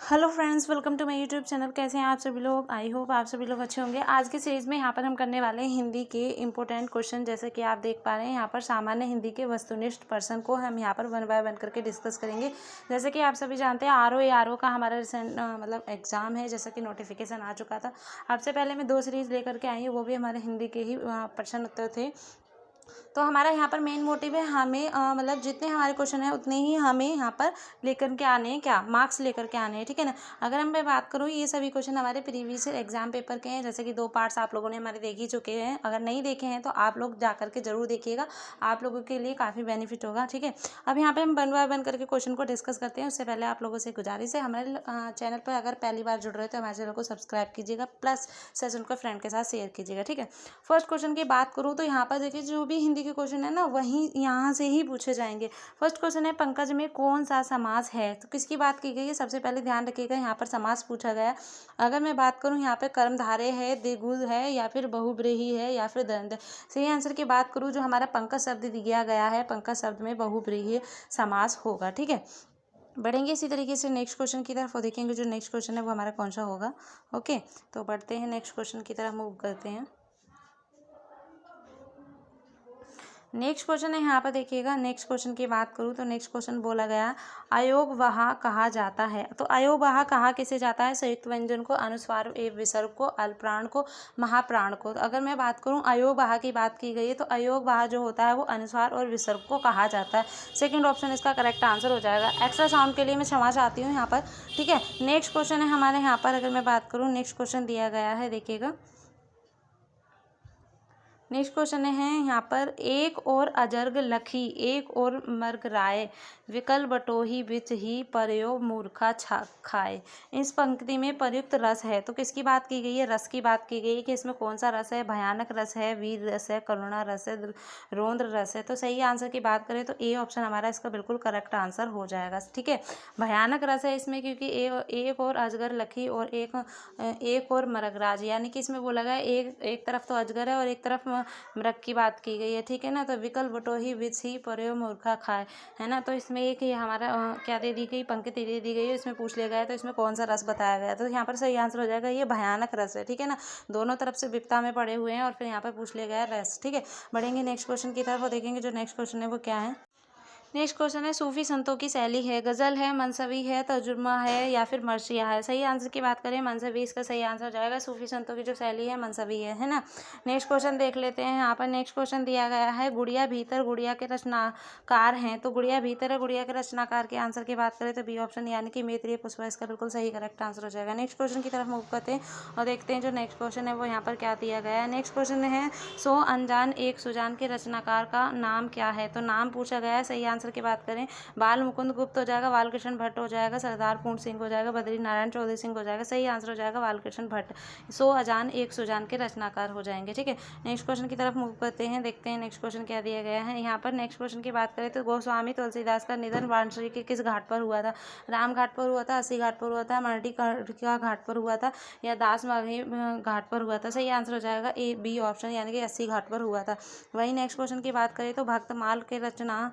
Hello friends, welcome to my YouTube channel. कैसे हैं आप सभी लोग? आई होप आप सभी लोग अच्छे होंगे। आज की सीरीज़ में यहाँ पर हम करने वाले हैं हिंदी के इंपॉर्टेंट क्वेश्चन। जैसे कि आप देख पा रहे हैं यहाँ पर सामान्य हिंदी के वस्तुनिष्ठ पर्सन को हम यहाँ पर वन बाय वन करके डिस्कस करेंगे। जैसे कि आप सभी जानते हैं आर ओ का हमारा रिसेंट मतलब एग्जाम है, जैसा कि नोटिफिकेशन आ चुका था। आपसे पहले मैं 2 सीरीज़ लेकर के आई हूँ, वो भी हमारे हिंदी के ही प्रश्न उत्तर थे। तो हमारा यहाँ पर मेन मोटिव है हमें मतलब जितने हमारे क्वेश्चन हैं उतने ही हमें यहाँ पर लेकर के आने हैं, क्या मार्क्स लेकर के आने हैं, ठीक है ना। अगर मैं बात करूँ, ये सभी क्वेश्चन हमारे प्रीवियस एग्जाम पेपर के हैं। जैसे कि 2 पार्ट्स आप लोगों ने हमारे देख ही चुके हैं। अगर नहीं देखे हैं तो आप लोग जा करके जरूर देखिएगा, आप लोगों के लिए काफ़ी बेनिफिट होगा, ठीक है। अब यहाँ पे हम वन बाय वन करके क्वेश्चन को डिस्कस करते हैं। उससे पहले आप लोगों से गुजारिश है, हमारे चैनल पर अगर पहली बार जुड़ रहे हो तो हमारे चैनल को सब्सक्राइब कीजिएगा, प्लस सेशन को फ्रेंड के साथ शेयर कीजिएगा, ठीक है। फर्स्ट क्वेश्चन की बात करूँ तो यहाँ पर देखिए, जो भी हिंदी के क्वेश्चन है ना वहीं यहाँ से ही पूछे जाएंगे। फर्स्ट क्वेश्चन है, पंकज में कौन सा समास है? तो किसकी बात की गई है? सबसे पहले ध्यान रखिएगा, यहाँ पर समास पूछा गया है। अगर मैं बात करूँ यहाँ पे कर्मधारय है, द्विगु है, या फिर बहुब्रीहि है, या फिर द्वंद्व। सही आंसर की बात करूँ, जो हमारा पंकज शब्द दिया गया है, पंकज शब्द में बहुब्रीहि समास होगा, ठीक है। बढ़ेंगे इसी तरीके से नेक्स्ट क्वेश्चन की तरफ और देखेंगे जो नेक्स्ट क्वेश्चन है वो हमारा कौन सा होगा। ओके, तो बढ़ते हैं नेक्स्ट क्वेश्चन की तरफ, मूव करते हैं। नेक्स्ट क्वेश्चन है, यहाँ पर देखिएगा। नेक्स्ट क्वेश्चन की बात करूँ तो नेक्स्ट क्वेश्चन बोला गया, अयोगवाह कहा जाता है। तो अयोगवाह कहा किसे जाता है? संयुक्त व्यंजन को, अनुस्वार एवं विसर्ग को, अल्पप्राण को, महाप्राण को। तो अगर मैं बात करूँ अयोगवाह की बात की गई है, तो अयोगवाह जो होता है वो अनुस्वार और विसर्ग को कहा जाता है। सेकेंड ऑप्शन इसका करेक्ट आंसर हो जाएगा। एक्स्ट्रा साउंड के लिए मैं क्षमा चाहती हूँ यहाँ पर, ठीक है। नेक्स्ट क्वेश्चन है हमारे यहाँ पर, अगर मैं बात करूँ नेक्स्ट क्वेश्चन दिया गया है, देखिएगा। नेक्स्ट क्वेश्चन है यहाँ पर, एक और अजर्ग लखी, एक और मर्ग राय, विकल बटोही बिच ही परयो मूर्खा छा खाए। इस पंक्ति में प्रयुक्त रस है, तो किसकी बात की गई है? रस की बात की गई है कि इसमें कौन सा रस है? भयानक रस है, वीर रस है, करुणा रस है, रौद्र रस है। तो सही आंसर की बात करें तो ए ऑप्शन हमारा इसका बिल्कुल करेक्ट आंसर हो जाएगा, ठीक है। भयानक रस है इसमें, क्योंकि एक और अजगर लखी और एक और मरगराज, यानी कि इसमें बोला गया एक तरफ तो अजगर है और एक तरफ मृग की बात की गई है, ठीक है ना। तो विकल बटोही विच ही पर्यो मूर्खा खाए, है ना। तो इसमें एक ये हमारा क्या दे दी गई, पंक्ति दे दी गई है, इसमें पूछ लिया गया है तो इसमें कौन सा रस बताया गया है? तो यहाँ पर सही आंसर हो जाएगा ये भयानक रस है, ठीक है ना। दोनों तरफ से विपता में पड़े हुए हैं और फिर यहाँ पर पूछ लिया गया है रस, ठीक है। बढ़ेंगे नेक्स्ट क्वेश्चन की तरफ और देखेंगे जो नेक्स्ट क्वेश्चन है वो क्या है। नेक्स्ट क्वेश्चन है, सूफी संतों की शैली है, गज़ल है, मनसवी है, तर्जुमा है, या फिर मर्सिया है। सही आंसर की बात करें मनसवी इसका सही आंसर हो जाएगा। सूफी संतों की जो शैली है मनसवी है ना। नेक्स्ट क्वेश्चन देख लेते हैं। यहाँ पर नेक्स्ट क्वेश्चन दिया गया है, गुड़िया भीतर गुड़िया के रचनाकार हैं। तो गुड़िया भीतर है, गुड़िया के रचनाकार के आंसर की बात करें तो बी ऑप्शन यानी कि मैत्रेय पुष्पा इसका बिल्कुल सही करेक्ट आंसर हो जाएगा। नेक्स्ट क्वेश्चन की तरफ मूव करते हैं और देखते हैं जो नेक्स्ट क्वेश्चन है वो यहाँ पर क्या दिया गया है। नेक्स्ट क्वेश्चन है, सो अनजान एक सुजान के रचनाकार का नाम क्या है? तो नाम पूछा गया है। सही आंसर की बात करें बाल मुकुंद गुप्त हो जाएगा, बालकृष्ण भट्ट हो जाएगा, सरदार पूर्ण सिंह हो जाएगा, बद्री नारायण चौधरी सिंह हो जाएगा। सही आंसर हो जाएगा बालकृष्ण भट्ट। सो अजान एक सुजान के रचनाकार हो जाएंगे, ठीक है। नेक्स्ट क्वेश्चन की तरफ मूव करते हैं, देखते हैं नेक्स्ट क्वेश्चन क्या दिया गया है। यहाँ पर नेक्स्ट क्वेश्चन की बात करें तो गोस्वामी तुलसीदास का निधन वाराणसी के किस घाट पर हुआ था? राम घाट पर हुआ था, अस्सी घाट पर हुआ था, मरडी का घाट पर हुआ था, या दास माघी घाट पर हुआ था? सही आंसर हो जाएगा ए बी ऑप्शन यानी कि 80 घाट पर हुआ था। वही नेक्स्ट क्वेश्चन की बात करें तो भक्तमाल के रचना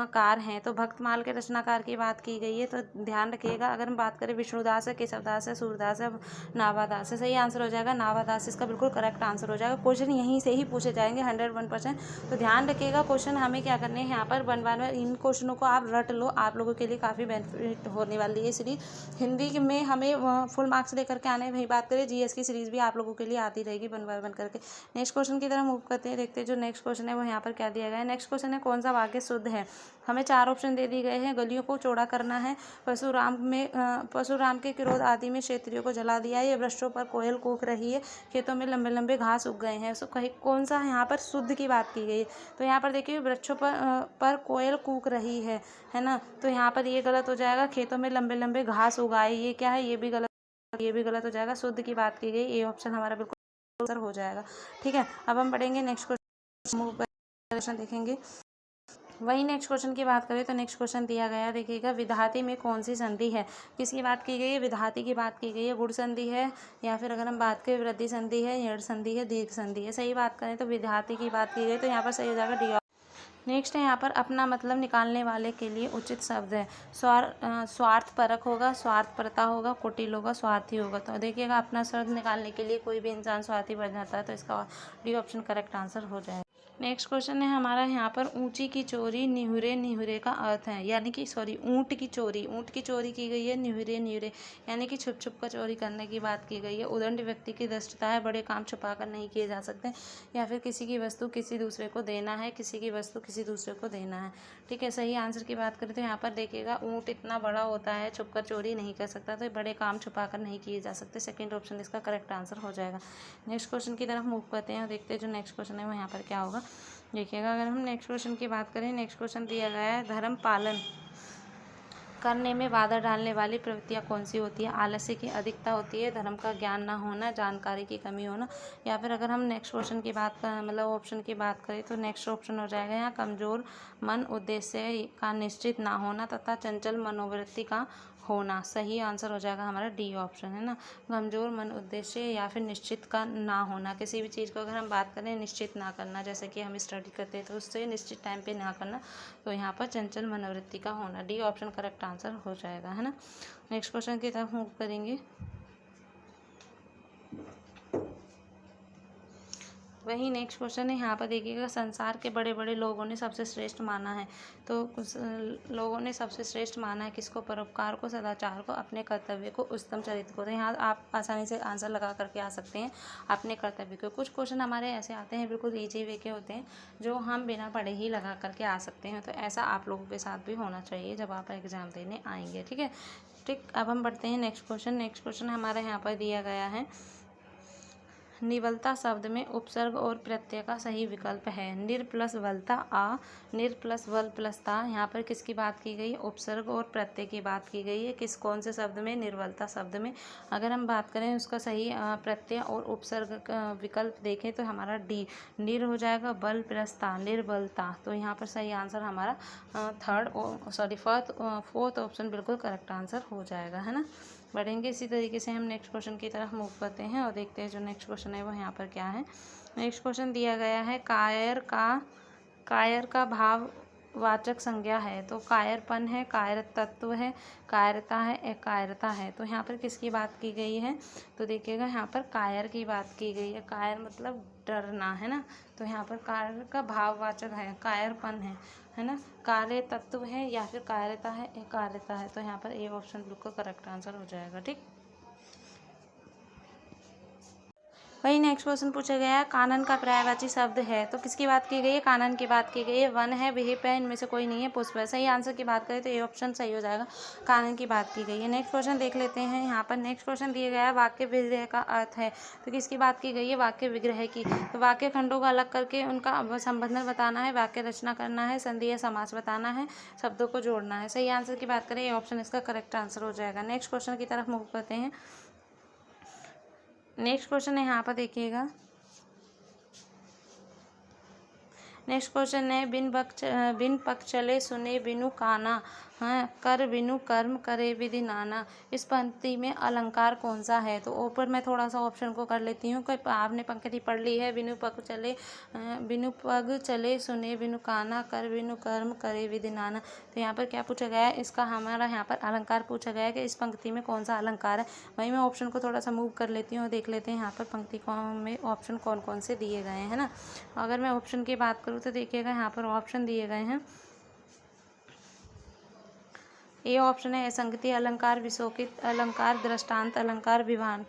कार हैं। तो भक्तमाल के रचनाकार की बात की गई है, तो ध्यान रखिएगा। अगर हम बात करें विष्णुदास है, केशवदास है, सूरदास है, नाभादास है। सही आंसर हो जाएगा नाभादास, इसका बिल्कुल करेक्ट आंसर हो जाएगा। क्वेश्चन यहीं से ही पूछे जाएंगे 101%। तो ध्यान रखिएगा, क्वेश्चन हमें क्या करने हैं यहाँ पर वन बाय वन इन क्वेश्चनों को आप रट लो, आप लोगों के लिए काफ़ी बेनिफिट होने वाली है सीरीज। हिंदी में हमें फुल मार्क्स लेकर के आने, वही बात करें जीएस की सीरीज भी आप लोगों के लिए आती रहेगी वन बाय वन करके। नेक्स्ट क्वेश्चन की तरह मूव करते हैं, देखते हैं जो नेक्स्ट क्वेश्चन है वो यहाँ पर क्या दिया गया है। नेक्स्ट क्वेश्चन है, कौन सा वाक्य शुद्ध है? हमें 4 ऑप्शन दे दिए गए हैं। गलियों को चौड़ा करना है, परशुराम के क्रोध आदि में क्षेत्रियों को जला दिया है, ये वृक्षों पर कोयल कूक रही है, खेतों में लंबे लंबे घास उग गए हैं। सो कहीं कौन सा यहाँ पर शुद्ध की बात की गई? तो यहाँ पर देखिए वृक्षों पर कोयल कूक रही है ना। तो यहाँ पर ये गलत हो जाएगा। खेतों में लंबे लंबे घास उगाए, ये क्या है? ये भी गलत हो जाएगा। शुद्ध की बात की गई, ये ऑप्शन हमारा बिल्कुल आंसर हो जाएगा, ठीक है। अब हम पढ़ेंगे नेक्स्ट क्वेश्चन, देखेंगे। वही नेक्स्ट क्वेश्चन की बात करें तो नेक्स्ट क्वेश्चन दिया गया, देखिएगा। विधाती में कौन सी संधि है? किसकी बात की गई है? विधाती की बात की गई है। गुण संधि है, या फिर अगर हम बात करें वृद्धि संधि है, यड़ संधि है, दीर्घ संधि है। सही बात करें तो विधाती की बात की गई, तो यहाँ पर सही हो जाएगा डी। नेक्स्ट है यहाँ पर अपना मतलब निकालने वाले के लिए उचित शब्द है। स्वार्थपरक होगा, स्वार्थपरता होगा, कुटिल होगा, स्वार्थी होगा। तो देखिएगा अपना शब्द निकालने के लिए कोई भी इंसान स्वार्थी बन जाता है, तो इसका डी ऑप्शन करेक्ट आंसर हो जाएगा। नेक्स्ट क्वेश्चन है हमारा यहाँ पर ऊंची की चोरी निहुरे निहुरे का अर्थ है, यानी कि सॉरी ऊंट की चोरी की गई है, निहुरे निहुरे यानी कि छुप छुप कर चोरी करने की बात की गई है। उदंड व्यक्ति की दृष्टता है, बड़े काम छुपा कर नहीं किए जा सकते, या फिर किसी की वस्तु किसी दूसरे को देना है, किसी की वस्तु किसी दूसरे को देना है। ठीक है, सही आंसर की बात करें तो यहाँ पर देखिएगा ऊंट इतना बड़ा होता है, छुप कर चोरी नहीं कर सकता, तो बड़े काम छुपा कर नहीं किए जा सकते। सेकेंड ऑप्शन इसका करेक्ट आंसर हो जाएगा। नेक्स्ट क्वेश्चन की तरफ मूव करते हैं और देखते हैं जो नेक्स्ट क्वेश्चन है वो यहाँ पर क्या होगा। देखिएगा अगर हम नेक्स्ट क्वेश्चन की बात करें, नेक्स्ट क्वेश्चन दिया गया है धर्म पालन करने में बाधा डालने वाली प्रवृत्तियाँ कौन सी होती है। आलस्य की अधिकता होती है, धर्म का ज्ञान ना होना, जानकारी की कमी होना, या फिर अगर हम नेक्स्ट क्वेश्चन की बात कर मतलब ऑप्शन की बात करें तो नेक्स्ट ऑप्शन हो जाएगा यहाँ कमजोर मन उद्देश्य का निश्चित ना होना तथा चंचल मनोवृत्ति का होना। सही आंसर हो जाएगा हमारा डी ऑप्शन, है ना। कमजोर मन उद्देश्य या फिर निश्चित का ना होना, किसी भी चीज़ को अगर हम बात करें निश्चित ना करना, जैसे कि हम स्टडी करते हैं तो उससे निश्चित टाइम पे ना करना, तो यहाँ पर चंचल मनोवृत्ति का होना। डी ऑप्शन करेक्ट आंसर हो जाएगा, है ना। नेक्स्ट क्वेश्चन की तरफ मूव करेंगे। वही नेक्स्ट क्वेश्चन है यहाँ पर देखिएगा संसार के बड़े बड़े लोगों ने सबसे श्रेष्ठ माना है, तो कुछ लोगों ने सबसे श्रेष्ठ माना है किसको, परोपकार को, सदाचार को, अपने कर्तव्य को, उच्चतम चरित्र को। तो यहाँ आप आसानी से आंसर लगा करके आ सकते हैं अपने कर्तव्य को। कुछ क्वेश्चन हमारे ऐसे आते हैं बिल्कुल ईजी वे के होते हैं जो हम बिना पढ़े ही लगा करके आ सकते हैं, तो ऐसा आप लोगों के साथ भी होना चाहिए जब आप एग्ज़ाम देने आएंगे। ठीक है, ठीक। अब हम बढ़ते हैं नेक्स्ट क्वेश्चन। नेक्स्ट क्वेश्चन हमारे यहाँ पर दिया गया है निवलता शब्द में उपसर्ग और प्रत्यय का सही विकल्प है। निर प्लस वलता आ, निर प्लस वल प्लस ता। यहाँ पर किसकी बात की गई, उपसर्ग और प्रत्यय की बात की गई है। किस कौन से शब्द में, निर्बलता शब्द में। अगर हम बात करें उसका सही प्रत्यय और उपसर्ग का विकल्प देखें तो हमारा डी निर हो जाएगा, बल प्लस ता, निर्बलता। तो यहाँ पर सही आंसर हमारा फोर्थ ऑप्शन बिल्कुल करेक्ट आंसर हो जाएगा, है ना। बढ़ेंगे इसी तरीके से हम नेक्स्ट क्वेश्चन की तरफ मूव करते हैं और देखते हैं जो नेक्स्ट क्वेश्चन है वो यहाँ पर क्या है। नेक्स्ट क्वेश्चन दिया गया है कायर का भाववाचक संज्ञा है, तो कायरपन है, कायर तत्व है, कायरता है, एकायरता है। तो यहाँ पर किसकी बात की गई है, तो देखिएगा यहाँ पर कायर की बात की गई है। कायर मतलब डरना, है ना। तो यहाँ पर कायर का भाववाचक है, कायरपन है ना, कार्य तत्व है या फिर कार्यता है, एकार्यता है। तो यहाँ पर ए ऑप्शन बिल्कुल करेक्ट आंसर हो जाएगा। ठीक, वही नेक्स्ट क्वेश्चन पूछा गया है कानन का पर्यायवाची शब्द है, तो किसकी बात की गई है, कानन की बात की गई है। वन है, विहिप है, इनमें से कोई नहीं है, पुष्प है। सही आंसर की बात करें तो ये ऑप्शन सही हो जाएगा, कानन की बात की गई है। नेक्स्ट क्वेश्चन देख लेते हैं। यहाँ पर नेक्स्ट क्वेश्चन दिया गया है वाक्य विग्रह का अर्थ है, तो किसकी बात की गई है, वाक्य विग्रह की। तो वाक्य खंडों को अलग करके उनका संबंधन बताना है, वाक्य रचना करना है, संधि या समास बताना है, शब्दों को जोड़ना है। सही आंसर की बात करें ये ऑप्शन इसका करेक्ट आंसर हो जाएगा। नेक्स्ट क्वेश्चन की तरफ मूव करते हैं। नेक्स्ट क्वेश्चन है यहाँ पर देखिएगा, नेक्स्ट क्वेश्चन है बिन पक चले सुने बिनु काना, हाँ, कर बिनु कर्म करे विधि नाना। इस पंक्ति में अलंकार कौन सा है, तो ऊपर मैं थोड़ा सा ऑप्शन को कर लेती हूँ। कोई आपने पंक्ति पढ़ ली है, बिनु पग चले सुने बिनु काना, कर बिनु कर्म करे विधि नाना। तो यहाँ पर क्या पूछा गया है, इसका हमारा यहाँ पर अलंकार पूछा गया है कि इस पंक्ति में कौन सा अलंकार है। वहीं मैं ऑप्शन को थोड़ा सा मूव कर लेती हूँ और देख लेते हैं यहाँ पर पंक्ति में ऑप्शन कौन कौन से दिए गए हैं, है ना। अगर मैं ऑप्शन की बात करूँ तो देखिएगा यहाँ पर ऑप्शन दिए गए हैं। ये ऑप्शन है असंगति अलंकार, विशोकित अलंकार, दृष्टांत अलंकार, विभावना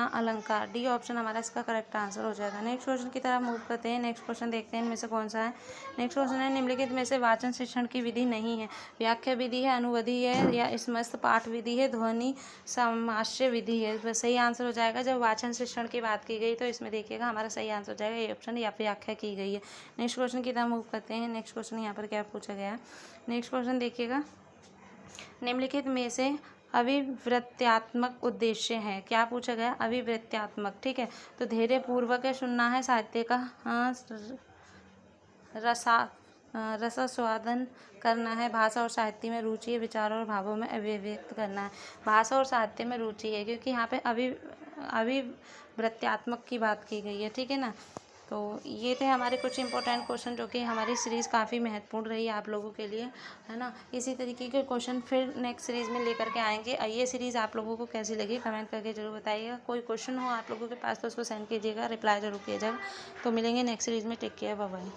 अलंकार। डी ऑप्शन हमारा इसका करेक्ट आंसर हो जाएगा। नेक्स्ट क्वेश्चन की तरफ मूव करते हैं। नेक्स्ट क्वेश्चन देखते हैं इनमें से कौन सा है। नेक्स्ट क्वेश्चन है निम्नलिखित में से वाचन शिक्षण की विधि नहीं है। व्याख्या विधि है, अनुवधि है, या स्मस्त पाठ विधि है, ध्वनि समाश्य विधि है। तो सही आंसर हो जाएगा जब वाचन शिक्षण की बात की गई तो इसमें देखिएगा हमारा सही आंसर हो जाएगा ये ऑप्शन, या फिर व्याख्या की गई है। नेक्स्ट क्वेश्चन की तरफ मूव करते हैं। नेक्स्ट क्वेश्चन यहाँ पर क्या पूछा गया है। नेक्स्ट क्वेश्चन देखिएगा निम्नलिखित में से अभिवृत्त्यात्मक उद्देश्य है, क्या पूछा गया, अभिवृत्त्यात्मक। ठीक है, तो धैर्य पूर्वक सुनना है, साहित्य का रसास्वादन करना है, भाषा और साहित्य में रुचि है, विचारों और भावों में अभिव्यक्त करना है। भाषा और साहित्य में रुचि है क्योंकि यहाँ पे अभिवृत्त्यात्मक की बात की गई है। ठीक है ना, तो ये थे हमारे कुछ इंपॉर्टेंट क्वेश्चन जो कि हमारी सीरीज़ काफ़ी महत्वपूर्ण रही आप लोगों के लिए, है ना। इसी तरीके के क्वेश्चन फिर नेक्स्ट सीरीज़ में लेकर के आएंगे। ये सीरीज़ आप लोगों को कैसी लगी कमेंट करके जरूर बताइएगा। कोई क्वेश्चन हो आप लोगों के पास तो उसको सेंड कीजिएगा, रिप्लाई जरूर कीजिएगा। तो मिलेंगे नेक्स्ट सीरीज़ में। Take care, bye bye.